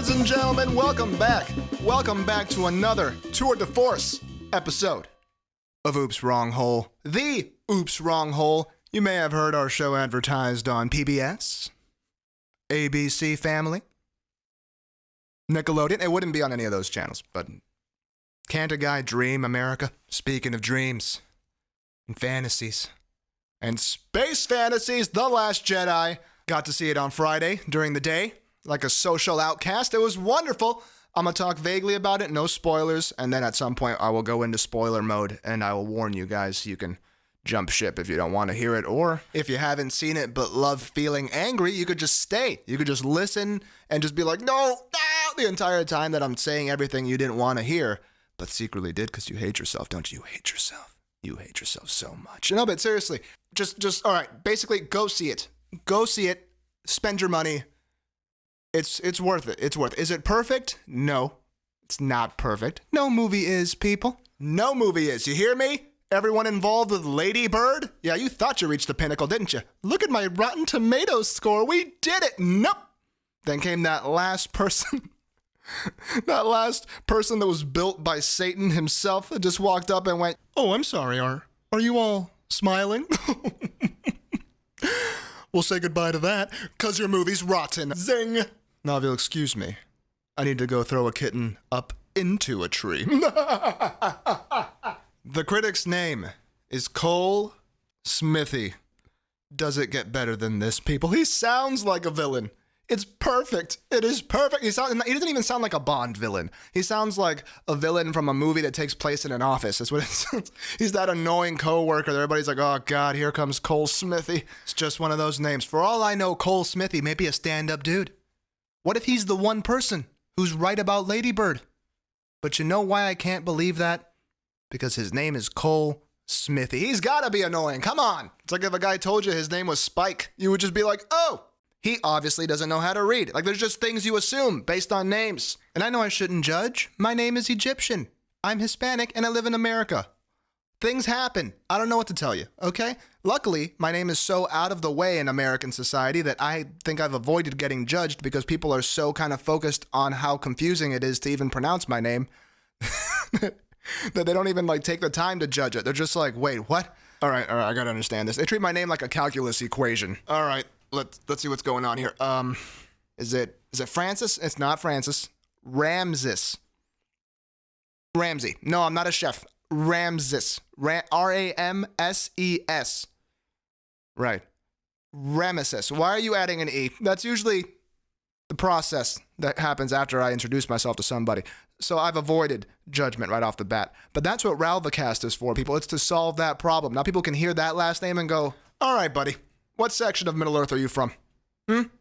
Ladies and gentlemen, welcome back. Welcome back to another Tour de Force episode of Oops Wrong Hole. The Oops Wrong Hole. You may have heard our show advertised on PBS, ABC Family, Nickelodeon. It wouldn't be on any of those channels, but can't a guy dream, America? Speaking of dreams and fantasies and space fantasies, The Last Jedi. Got to see it on Friday during the day, like a social outcast. It was wonderful. I'm going to talk vaguely about it, no spoilers, and then at some point I will go into spoiler mode, and I will warn you guys you can jump ship if you don't want to hear it, or if you haven't seen it but love feeling angry, you could just stay. You could just listen and just be like, no, the entire time that I'm saying everything you didn't want to hear, but secretly did because you hate yourself, don't you? You hate yourself. You hate yourself so much. No, but seriously, just all right, basically go see it. Go see it. Spend your money. It's worth it. It's worth it. Is it perfect? No, it's not perfect. No movie is, people. No movie is. You hear me? Everyone involved with Lady Bird? Yeah, you thought you reached the pinnacle, didn't you? Look at my Rotten Tomatoes score. We did it. Nope. Then came that last person. That last person that was built by Satan himself that just walked up and went, "Oh, I'm sorry, are you all smiling?" We'll say goodbye to that, because your movie's rotten. Zing! Now, if you'll excuse me, I need to go throw a kitten up into a tree. The critic's name is Cole Smithy. Does it get better than this, people? He sounds like a villain. It's perfect. It is perfect. He doesn't even sound like a Bond villain. He sounds like a villain from a movie that takes place in an office. That's what it sounds. He's that annoying coworker that everybody's like, oh God, here comes Cole Smithy. It's just one of those names. For all I know, Cole Smithy may be a stand-up dude. What if he's the one person who's right about Lady Bird? But you know why I can't believe that? Because his name is Cole Smithy. He's gotta be annoying. Come on. It's like if a guy told you his name was Spike, you would just be like, oh, he obviously doesn't know how to read. Like, there's just things you assume based on names. And I know I shouldn't judge. My name is Egyptian. I'm Hispanic and I live in America. Things happen. I don't know what to tell you, okay? Luckily, my name is so out of the way in American society that I think I've avoided getting judged because people are so kind of focused on how confusing it is to even pronounce my name that they don't even like take the time to judge it. They're just like, wait, what? All right, I gotta understand this. They treat my name like a calculus equation. All right. Let's see what's going on here. Is it Francis? It's not Francis. Ramses. Ramsey. No, I'm not a chef. Ramses. R-A-M-S-E-S. Right. Ramesses. Why are you adding an E? That's usually the process that happens after I introduce myself to somebody. So I've avoided judgment right off the bat. But that's what Ralvacast is for, people. It's to solve that problem. Now people can hear that last name and go, all right, buddy. What section of Middle Earth are you from?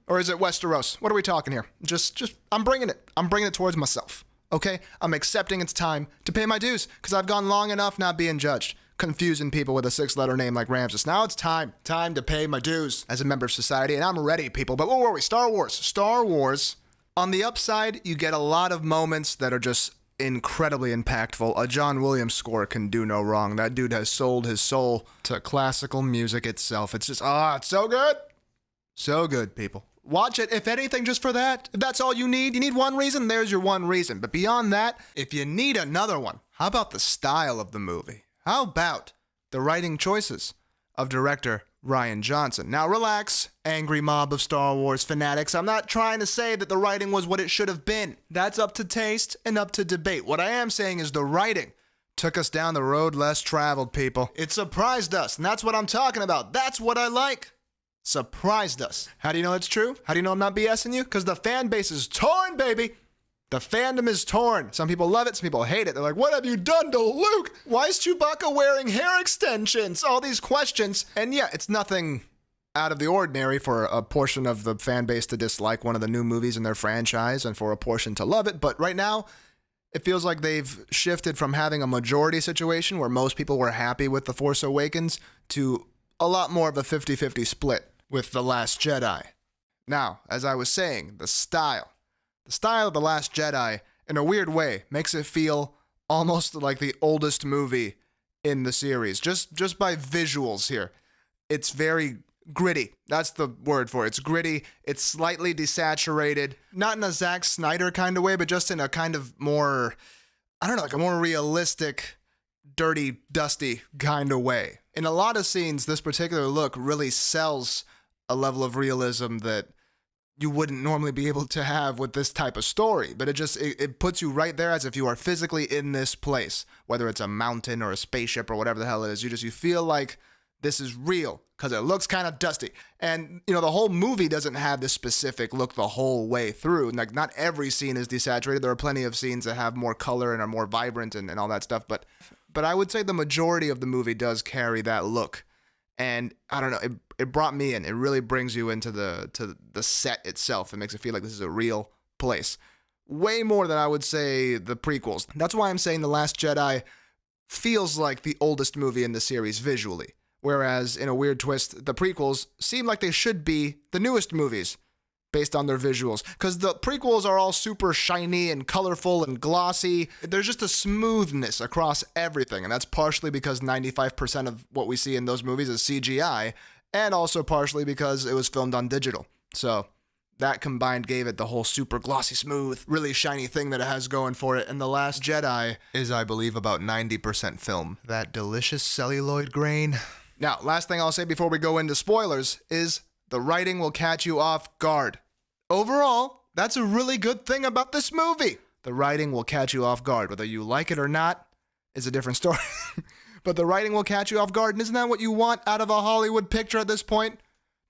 Or is it Westeros? What are we talking here? Just, I'm bringing it. I'm bringing it towards myself, okay? I'm accepting it's time to pay my dues because I've gone long enough not being judged, confusing people with a 6-letter name like Ramses. Now it's time to pay my dues as a member of society, and I'm ready, people. But where were we? Star Wars. On the upside, you get a lot of moments that are just incredibly impactful. A John Williams score can do no wrong. That dude has sold his soul to classical music itself. It's just, it's so good. So good, people. Watch it, if anything, just for that. If that's all you need one reason, there's your one reason. But beyond that, if you need another one, how about the style of the movie? How about the writing choices of director Rian Johnson? Now relax, angry mob of Star Wars fanatics. I'm not trying to say that the writing was what it should have been. That's up to taste and up to debate. What I am saying is the writing took us down the road less traveled, people. It surprised us, and that's what I'm talking about. That's what I like. Surprised us. How do you know it's true? How do you know I'm not BSing you? Because the fan base is torn, baby. The fandom is torn. Some people love it, some people hate it. They're like, what have you done to Luke? Why is Chewbacca wearing hair extensions? All these questions. And yeah, it's nothing out of the ordinary for a portion of the fan base to dislike one of the new movies in their franchise and for a portion to love it. But right now, it feels like they've shifted from having a majority situation where most people were happy with The Force Awakens to a lot more of a 50-50 split with The Last Jedi. Now, as I was saying, the style of The Last Jedi, in a weird way, makes it feel almost like the oldest movie in the series, just by visuals here. It's very Gritty. That's the word for it. It's gritty. It's slightly desaturated. Not in a Zack Snyder kind of way, but just in a kind of more, I don't know, like a more realistic, dirty, dusty kind of way. In a lot of scenes, this particular look really sells a level of realism that you wouldn't normally be able to have with this type of story. But it puts you right there as if you are physically in this place, whether it's a mountain or a spaceship or whatever the hell it is. You feel like this is real because it looks kind of dusty. And, the whole movie doesn't have this specific look the whole way through. Like, not every scene is desaturated. There are plenty of scenes that have more color and are more vibrant and all that stuff. But I would say the majority of the movie does carry that look. And I don't know, it brought me in. It really brings you into the set itself. It makes it feel like this is a real place. Way more than I would say the prequels. That's why I'm saying The Last Jedi feels like the oldest movie in the series visually. Whereas, in a weird twist, the prequels seem like they should be the newest movies based on their visuals. Because the prequels are all super shiny and colorful and glossy. There's just a smoothness across everything. And that's partially because 95% of what we see in those movies is CGI. And also partially because it was filmed on digital. So that combined gave it the whole super glossy, smooth, really shiny thing that it has going for it. And The Last Jedi is, I believe, about 90% film. That delicious celluloid grain. Now, last thing I'll say before we go into spoilers is the writing will catch you off guard. Overall, that's a really good thing about this movie. The writing will catch you off guard. Whether you like it or not is a different story. But the writing will catch you off guard. And isn't that what you want out of a Hollywood picture at this point?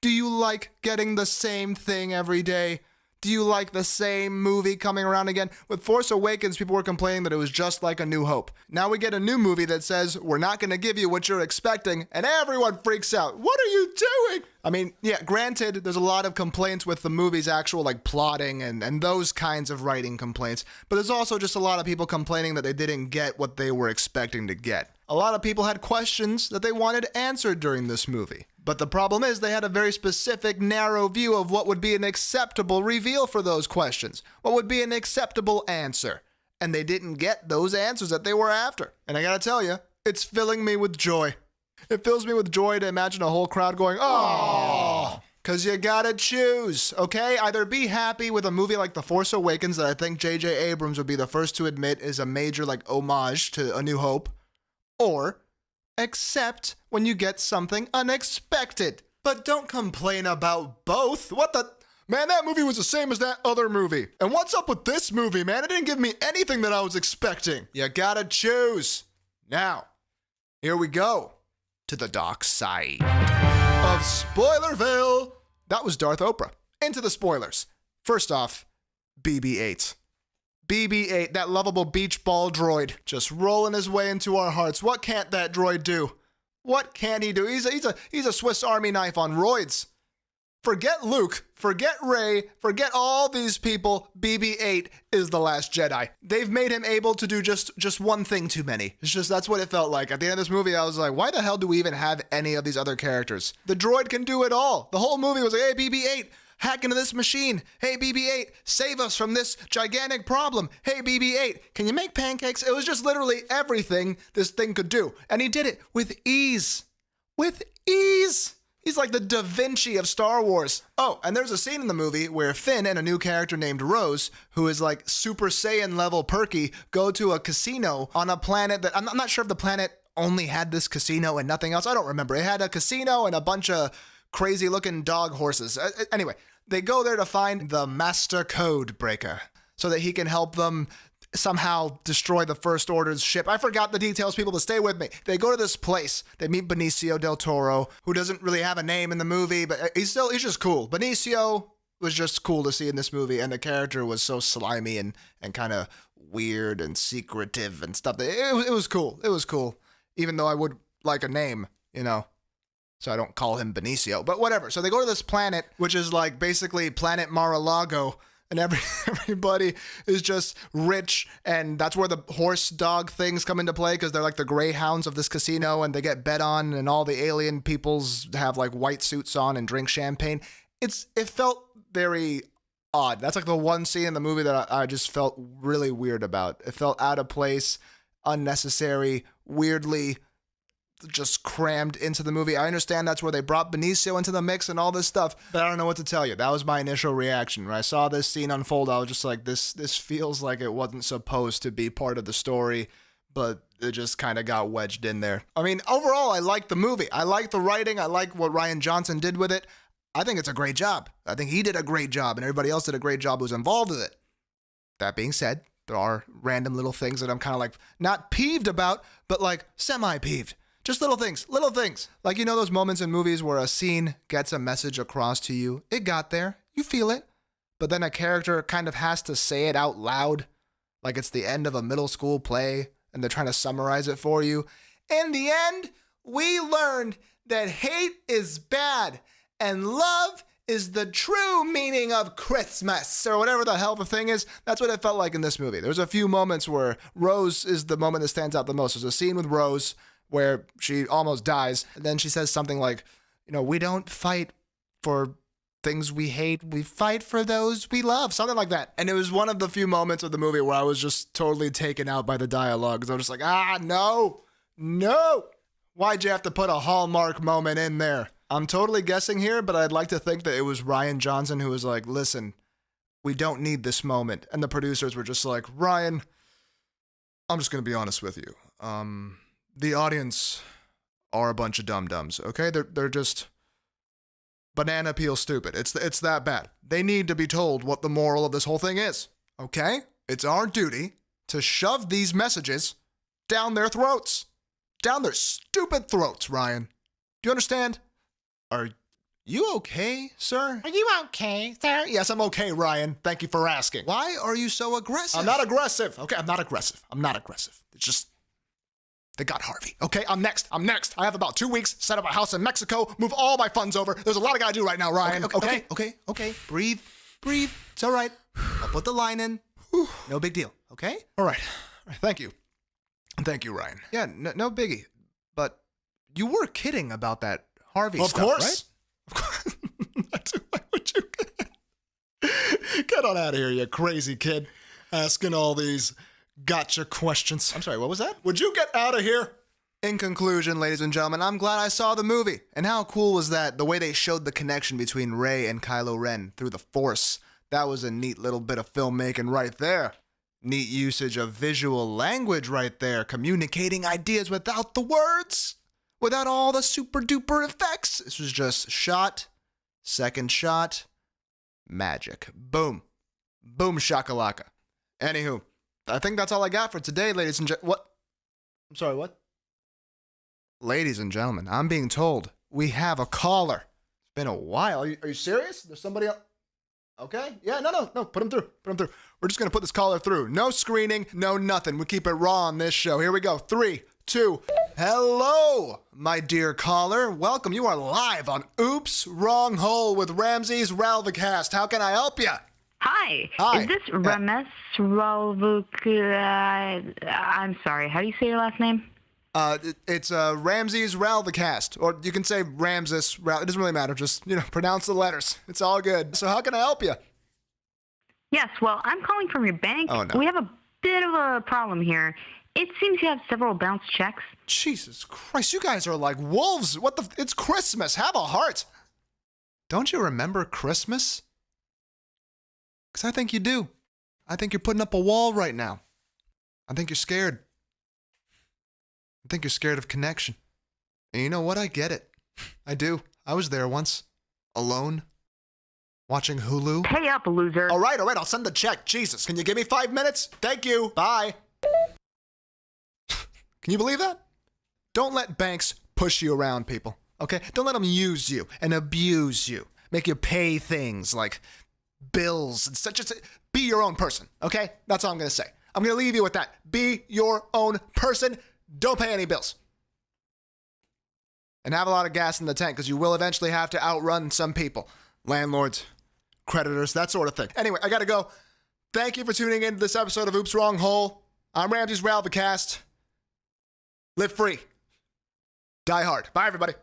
Do you like getting the same thing every day? Do you like the same movie coming around again? With Force Awakens, people were complaining that it was just like A New Hope. Now we get a new movie that says, we're not going to give you what you're expecting, and everyone freaks out. What are you doing? I mean, yeah, granted, there's a lot of complaints with the movie's actual, plotting and those kinds of writing complaints, but there's also just a lot of people complaining that they didn't get what they were expecting to get. A lot of people had questions that they wanted answered during this movie. But the problem is they had a very specific, narrow view of what would be an acceptable reveal for those questions. What would be an acceptable answer. And they didn't get those answers that they were after. And I gotta tell you, it's filling me with joy. It fills me with joy to imagine a whole crowd going, "Oh!" Because you gotta choose, okay? Either be happy with a movie like The Force Awakens that I think J.J. Abrams would be the first to admit is a major, homage to A New Hope, or accept when you get something unexpected. But don't complain about both. What the? Man, that movie was the same as that other movie. And what's up with this movie, man? It didn't give me anything that I was expecting. You gotta choose. Now, here we go to the dark side of Spoilerville. That was Darth Oprah. Into the spoilers. First off, BB-8. BB-8, that lovable beach ball droid, just rolling his way into our hearts. What can't that droid do? What can he do? He's a Swiss Army knife on roids. Forget Luke, forget Rey, forget all these people. BB-8 is the Last Jedi. They've made him able to do just one thing too many. That's what it felt like. At the end of this movie, I was like, why the hell do we even have any of these other characters? The droid can do it all. The whole movie was like, hey, BB-8, hack into this machine. Hey, BB-8, save us from this gigantic problem. Hey, BB-8, can you make pancakes? It was just literally everything this thing could do. And he did it with ease. With ease. He's like the Da Vinci of Star Wars. Oh, and there's a scene in the movie where Finn and a new character named Rose, who is like Super Saiyan level perky, go to a casino on a planet that I'm not sure if the planet only had this casino and nothing else. I don't remember. It had a casino and a bunch of crazy looking dog horses. Anyway, they go there to find the Master Code Breaker so that he can help them somehow destroy the First Order's ship. I forgot the details, people, but stay with me. They go to this place. They meet Benicio del Toro, who doesn't really have a name in the movie, but he's just cool. Benicio was just cool to see in this movie, and the character was so slimy and kind of weird and secretive and stuff. It was cool. It was cool, even though I would like a name, so I don't call him Benicio, but whatever. So they go to this planet, which is like basically Planet Mar-a-Lago, and everybody is just rich, and that's where the horse dog things come into play, because they're like the greyhounds of this casino, and they get bet on, and all the alien peoples have like white suits on and drink champagne. It felt very odd. That's like the one scene in the movie that I just felt really weird about. It felt out of place, unnecessary, weirdly just crammed into the movie. I understand that's where they brought Benicio into the mix and all this stuff, but I don't know what to tell you. That was my initial reaction. When I saw this scene unfold, I was just like, this feels like it wasn't supposed to be part of the story, but it just kind of got wedged in there. I mean, overall, I like the movie. I like the writing. I like what Rian Johnson did with it. I think it's a great job. I think he did a great job, and everybody else did a great job who was involved with it. That being said, there are random little things that I'm kind of like, not peeved about, but like semi-peeved. Just little things. Like, you know those moments in movies where a scene gets a message across to you? It got there. You feel it. But then a character kind of has to say it out loud, like it's the end of a middle school play, and they're trying to summarize it for you. In the end, we learned that hate is bad, and love is the true meaning of Christmas, or whatever the hell the thing is. That's what it felt like in this movie. There's a few moments where Rose is the moment that stands out the most. There's a scene with Rose where she almost dies. And then she says something like, you know, we don't fight for things we hate. We fight for those we love. Something like that. And it was one of the few moments of the movie where I was just totally taken out by the dialogue. Because I was just like, no. Why'd you have to put a Hallmark moment in there? I'm totally guessing here, but I'd like to think that it was Rian Johnson who was like, listen, we don't need this moment. And the producers were just like, Rian, I'm just going to be honest with you. The audience are a bunch of dum-dums, okay? They're just banana peel stupid. It's that bad. They need to be told what the moral of this whole thing is, okay? It's our duty to shove these messages down their throats. Down their stupid throats, Rian. Do you understand? Are you okay, sir? Are you okay, sir? Yes, I'm okay, Rian. Thank you for asking. Why are you so aggressive? I'm not aggressive. Okay, I'm not aggressive. It's just, they got Harvey. Okay, I'm next. I have about 2 weeks, set up a house in Mexico, move all my funds over. There's a lot I gotta do right now, Ryan. Okay. Breathe. It's all right. I'll put the line in. No big deal, okay? All right. Thank you. Thank you, Ryan. Yeah, no biggie. But you were kidding about that Harvey stuff, right? Of course. Why would you? Get on out of here, you crazy kid. Asking all these gotcha questions. I'm sorry, what was that? Would you get out of here? In conclusion, ladies and gentlemen, I'm glad I saw the movie. And how cool was that? The way they showed the connection between Rey and Kylo Ren through the Force. That was a neat little bit of filmmaking right there. Neat usage of visual language right there. Communicating ideas without the words. Without all the super duper effects. This was just shot, second shot, magic. Boom. Boom shakalaka. Anywho, I think that's all I got for today, ladies and gentlemen. What? I'm sorry, what? Ladies and gentlemen, I'm being told we have a caller. It's been a while. Are you serious? There's somebody else? Okay. Yeah, no. Put him through. We're just going to put this caller through. No screening, no nothing. We keep it raw on this show. Here we go. 3, 2. Hello, my dear caller. Welcome. You are live on Oops, Wrong Hole with Ramses Ralvicast. How can I help you? Hi. Is this Ramses I'm sorry. How do you say your last name? It's Ramses Ralvicast, or you can say Ramses. It doesn't really matter. Just, pronounce the letters. It's all good. So how can I help you? Yes, well, I'm calling from your bank. Oh, no. We have a bit of a problem here. It seems you have several bounced checks. Jesus Christ, you guys are like wolves. It's Christmas. Have a heart. Don't you remember Christmas? Because I think you do. I think you're putting up a wall right now. I think you're scared. I think you're scared of connection. And you know what? I get it. I do. I was there once. Alone. Watching Hulu. Pay up, loser. All right. I'll send the check. Jesus. Can you give me 5 minutes? Thank you. Bye. Can you believe that? Don't let banks push you around, people. Okay? Don't let them use you and abuse you. Make you pay things like bills and such. Be your own person. Okay? That's all I'm going to say. I'm going to leave you with that. Be your own person. Don't pay any bills. And have a lot of gas in the tank, because you will eventually have to outrun some people. Landlords, creditors, that sort of thing. Anyway, I gotta go. Thank you for tuning in to this episode of Oops, Wrong Hole. I'm Ramses Ralvicast. Live free. Die hard. Bye, everybody.